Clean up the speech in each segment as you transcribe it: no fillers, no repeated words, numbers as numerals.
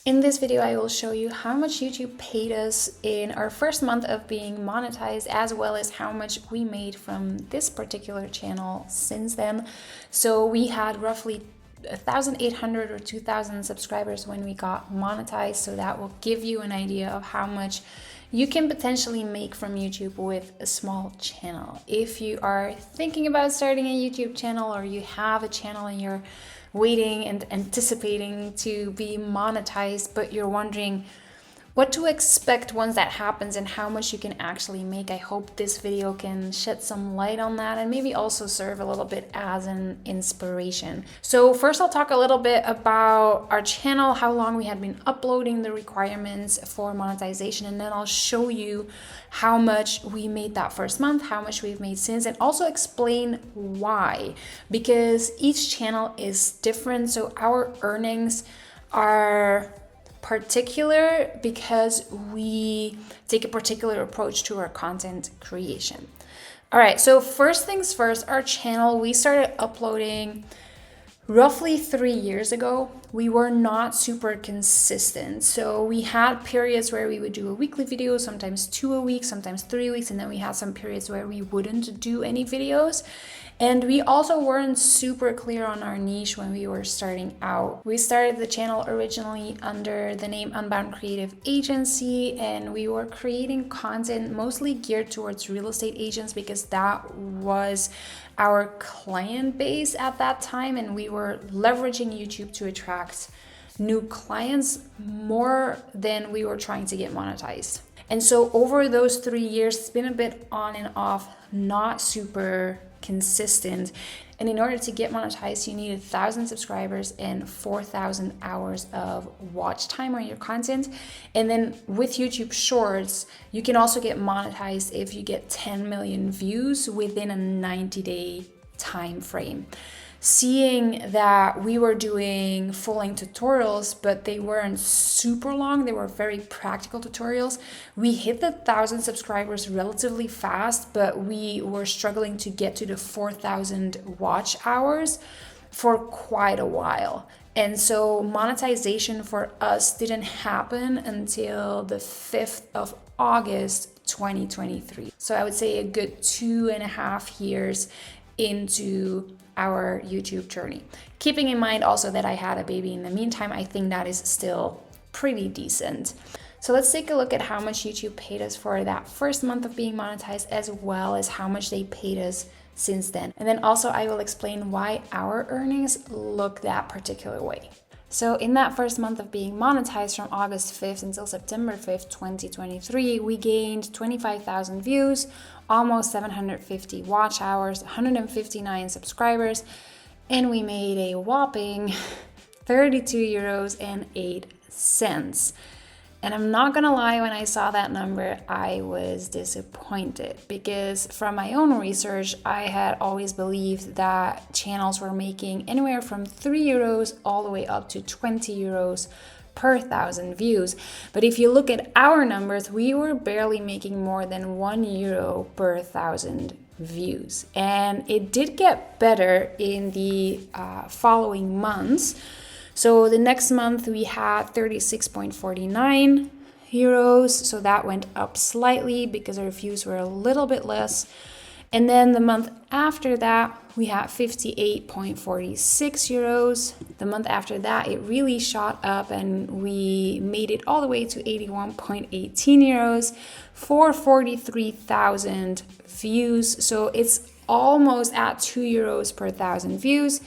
In this video, I will show you how much YouTube paid us in our first month of being monetized, as well as how much we made from this particular channel since then. So we had roughly 1,800 or 2,000 subscribers when we got monetized. So that will give you an idea of how much you can potentially make from YouTube with a small channel. If you are thinking about starting a YouTube channel, or you have a channel and you're waiting and anticipating to be monetized, but you're wondering what to expect once that happens and how much you can actually make, I hope this video can shed some light on that and maybe also serve a little bit as an inspiration. So first I'll talk a little bit about our channel, how long we had been uploading, the requirements for monetization, and then I'll show you how much we made that first month, how much we've made since, and also explain why, because each channel is different. So our earnings are particular because we take a particular approach to our content creation. All right, so first things first, our channel, we started uploading roughly 3 years ago. We were not super consistent. So we had periods where we would do a weekly video, sometimes 2 a week, sometimes 3 weeks, and then we had some periods where we wouldn't do any videos. And we also weren't super clear on our niche when we were starting out. We started the channel originally under the name Unbound Creative Agency, and we were creating content mostly geared towards real estate agents because that was our client base at that time, and we were leveraging YouTube to attract new clients more than we were trying to get monetized. And so over those 3 years, it's been a bit on and off, not super consistent. And in order to get monetized, you need 1,000 subscribers and 4,000 hours of watch time on your content. And then with YouTube Shorts, you can also get monetized if you get 10 million views within a 90-day time frame. Seeing that we were doing full-length tutorials, but they weren't super long, they were very practical tutorials, we hit the 1,000 subscribers relatively fast, but we were struggling to get to the 4,000 watch hours for quite a while. And so monetization for us didn't happen until the 5th of August 2023. So I would say a good 2.5 years into our YouTube journey. Keeping in mind also that I had a baby in the meantime, I think that is still pretty decent. So let's take a look at how much YouTube paid us for that first month of being monetized, as well as how much they paid us since then. And then also I will explain why our earnings look that particular way. So in that first month of being monetized, from August 5th until September 5th, 2023, we gained 25,000 views, almost 750 watch hours, 159 subscribers, and we made a whopping 32 euros and 8 cents. And I'm not gonna lie, when I saw that number, I was disappointed, because from my own research, I had always believed that channels were making anywhere from 3 euros all the way up to 20 euros per 1,000 views. But if you look at our numbers, we were barely making more than 1 euro per 1,000 views. And it did get better in the following months. So the next month we had 36.49 euros. So that went up slightly because our views were a little bit less. And then the month after that, we had 58.46 euros. The month after that, it really shot up and we made it all the way to 81.18 euros for 43,000 views. So it's almost at 2 euros per 1,000 views.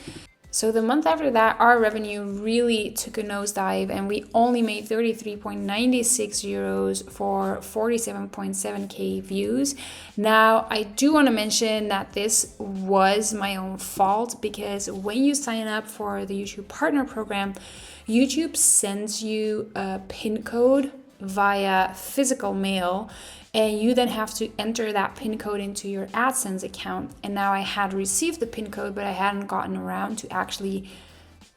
So the month after that, our revenue really took a nosedive and we only made 33.96 euros for 47.7k views. Now, I do want to mention that this was my own fault, because when you sign up for the YouTube Partner Program, YouTube sends you a PIN code via physical mail, and you then have to enter that PIN code into your AdSense account. And now I had received the PIN code, but I hadn't gotten around to actually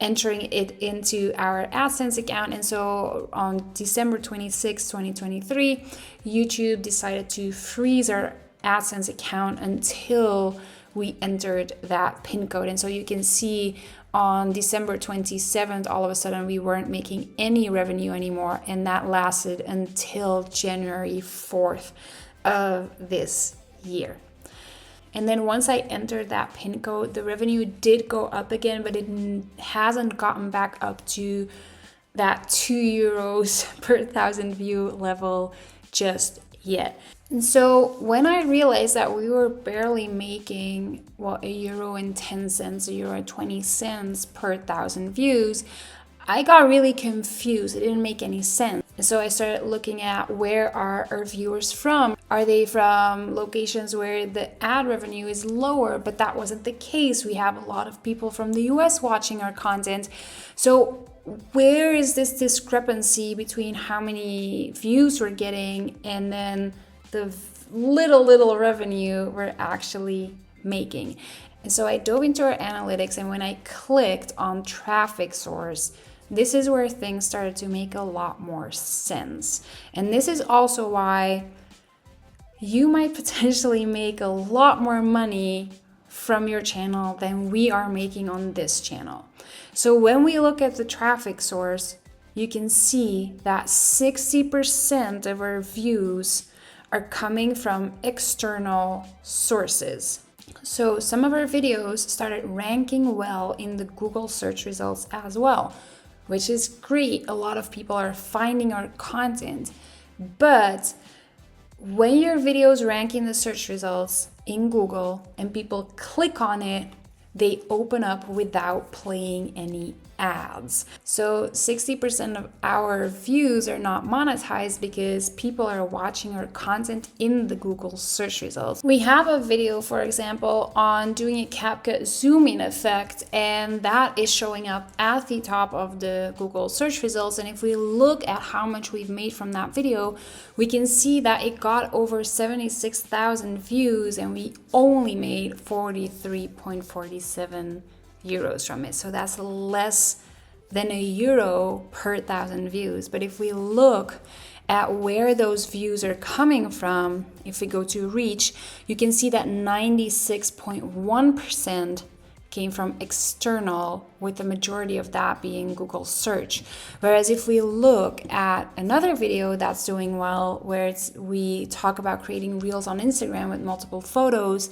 entering it into our AdSense account. And so on December 26, 2023, YouTube decided to freeze our AdSense account until we entered that PIN code. And so you can see on December 27th, all of a sudden we weren't making any revenue anymore, and that lasted until January 4th of this year. And then once I entered that pin code, the revenue did go up again, but it hasn't gotten back up to that 2 euros per 1,000 view level just yet. And so when I realized that we were barely making, well, €1.10, €1.20 per 1,000 views, I got really confused. It didn't make any sense. And so I started looking at, where are our viewers from? Are they from locations where the ad revenue is lower? But that wasn't the case. We have a lot of people from the US watching our content. So where is this discrepancy between how many views we're getting and then the little revenue we're actually making? And so I dove into our analytics, and when I clicked on traffic source, this is where things started to make a lot more sense. And this is also why you might potentially make a lot more money from your channel than we are making on this channel. So when we look at the traffic source, you can see that 60% of our views are coming from external sources. So some of our videos started ranking well in the Google search results as well, which is great. A lot of people are finding our content. But when your videos rank in the search results in Google and people click on it, they open up without playing any ads. So 60% of our views are not monetized because people are watching our content in the Google search results. We have a video, for example, on doing a CapCut zoom in effect, and that is showing up at the top of the Google search results. And if we look at how much we've made from that video, we can see that it got over 76,000 views and we only made 43.47 euros from it. So that's less than €1 per 1,000 views. But if we look at where those views are coming from, if we go to reach, you can see that 96.1% came from external, with the majority of that being Google search. Whereas if we look at another video that's doing well, where we talk about creating reels on Instagram with multiple photos,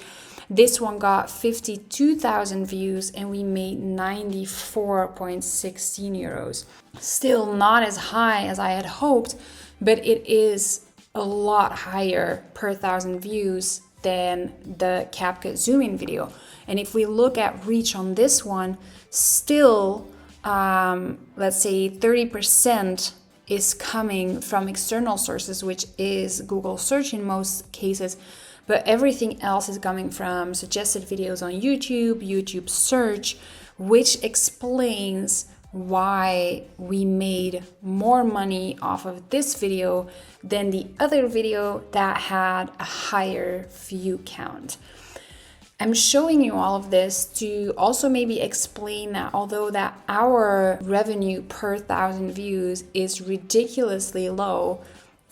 this one got 52,000 views and we made 94.16 euros. Still not as high as I had hoped, but it is a lot higher per 1,000 views than the CapCut zoom in video. And if we look at reach on this one, still, let's say 30% is coming from external sources, which is Google search in most cases. But everything else is coming from suggested videos on YouTube, YouTube search, which explains why we made more money off of this video than the other video that had a higher view count. I'm showing you all of this to also maybe explain that although that our revenue per 1,000 views is ridiculously low,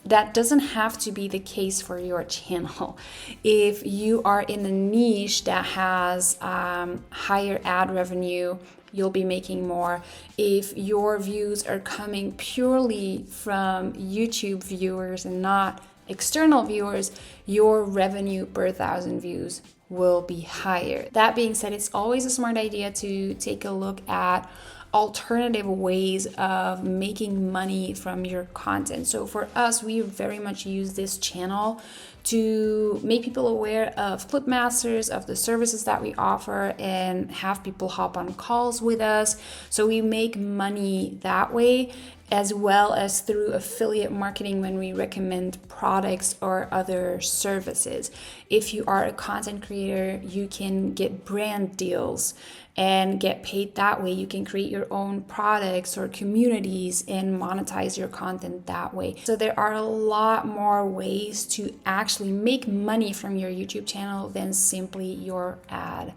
that doesn't have to be the case for your channel. If you are in a niche that has higher ad revenue, you'll be making more. If your views are coming purely from YouTube viewers and not external viewers, your revenue per 1,000 views will be higher. That being said, it's always a smart idea to take a look at alternative ways of making money from your content. So for us, we very much use this channel to make people aware of Clipmasters, of the services that we offer, and have people hop on calls with us. So we make money that way, as well as through affiliate marketing when we recommend products or other services. If you are a content creator, you can get brand deals and get paid that way. You can create your own products or communities and monetize your content that way. So there are a lot more ways to actually make money from your YouTube channel than simply your ad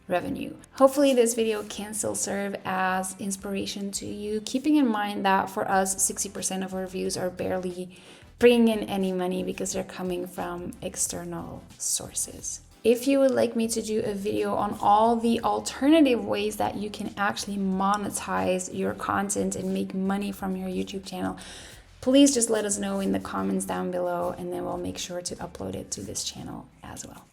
revenue. Hopefully this video can still serve as inspiration to you, keeping in mind that for us, 60% of our views are barely bringing in any money because they're coming from external sources. If you would like me to do a video on all the alternative ways that you can actually monetize your content and make money from your YouTube channel, please just let us know in the comments down below, and then we'll make sure to upload it to this channel as well.